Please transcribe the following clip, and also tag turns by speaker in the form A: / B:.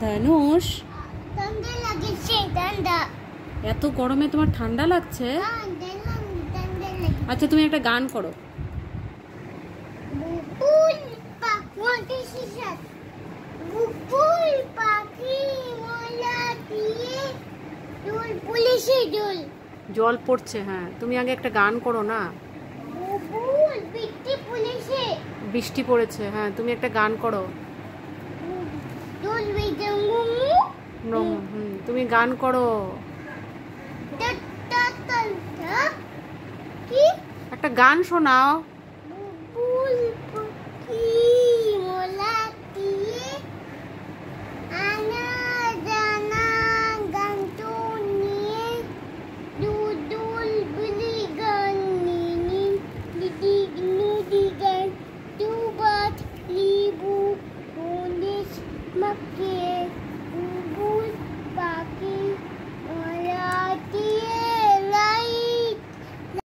A: ধানুষ,
B: ঠান্ডা লাগছে, ঠান্ডা।
A: এত গরমে তোমার ঠান্ডা লাগছে?
B: ঠান্ডা লাগছে।
A: আচ্ছা তুমি একটা গান করো।
B: বুবুল পাখি শিশাত, বুবুল পাখি মোলা দিয়ে দুল পুলিশে দুল।
A: জল পড়ছে, হ্যাঁ তুমি আগে একটা গান করো না।
B: বুবুল বৃষ্টি পুলিশে,
A: বৃষ্টি পড়েছে, হ্যাঁ তুমি একটা গান করো।
B: দুল বিজঙ্গু
A: তুমি গান করো,
B: কি
A: একটা গান শোনাও।